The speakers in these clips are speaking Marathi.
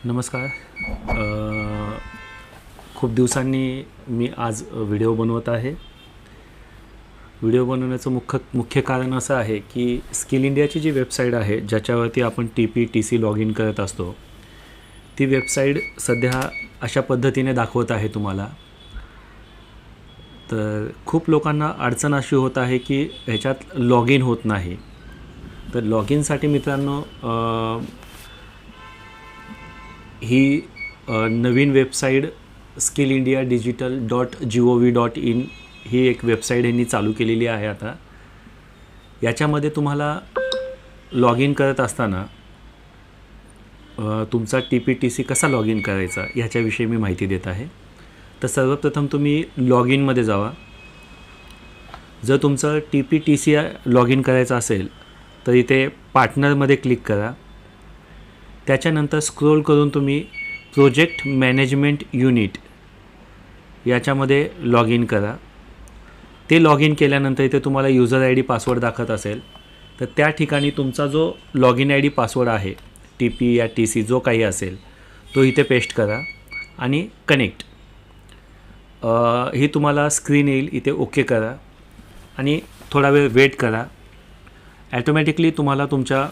नमस्कार. खूप दिवसांनी मी आज व्हिडिओ बनवत आहे. व्हिडिओ बनवण्याचं मुख्य कारण असं आहे की स्किल इंडियाची जी वेबसाईट आहे ज्याच्यावरती आपण TP-TC लॉग इन करत असतो, ती वेबसाईट सध्या अशा पद्धतीने दाखवत आहे तुम्हाला. तर खूप लोकांना अडचण अशी होत आहे की ह्याच्यात लॉग इन होत नाही. तर लॉग इनसाठी मित्रांनो ही नवीन वेबसाईट skillindiadigital.gov.in ही एक वेबसाईट यांनी चालू केलेली आहे. आता याच्यामध्ये तुम्हाला लॉग इन करत असताना तुमचा TP-TC कसा लॉग इन करायचा ह्याच्याविषयी मी माहिती देत आहे. तर सर्वप्रथम तुम्ही लॉग इनमध्ये जावा. जर तुमचं TP-TC लॉग इन करायचं असेल तर इथे पार्टनरमध्ये क्लिक करा. त्याच्यानंतर स्क्रोल करून तुम्ही प्रोजेक्ट मॅनेजमेंट युनिट याच्यामध्ये लॉग इन करा. ते लॉग इन केल्यानंतर इथे तुम्हाला यूजर ID पासवर्ड दाखवत असेल तर त्या ठिकाणी तुमचा जो लॉग इन ID पासवर्ड आहे TP या TC जो काही असेल तो इथे पेस्ट करा आणि कनेक्ट ही तुम्हाला स्क्रीन येईल. इथे ओके करा आणि थोडा वेळ वेट करा. ॲटोमॅटिकली तुम्हाला तुमच्या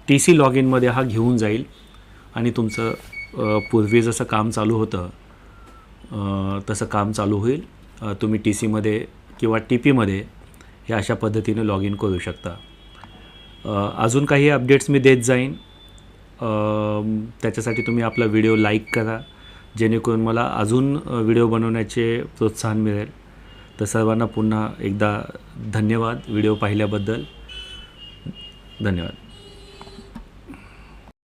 TC लॉग इनमध्ये हा घेऊन जाईल आणि तुमचं पूर्वी जसं काम चालू होतं तसं काम चालू होईल. तुम्ही TCमध्ये किंवा TPमध्ये हे अशा पद्धतीने लॉग इन करू शकता. अजून काही अपडेट्स मी देत जाईन. त्याच्यासाठी तुम्ही आपला व्हिडिओ लाईक करा जेणेकरून मला अजून व्हिडिओ बनवण्याचे प्रोत्साहन मिळेल. तर सर्वांना पुन्हा एकदा धन्यवाद व्हिडिओ पाहिल्याबद्दल. धन्यवाद.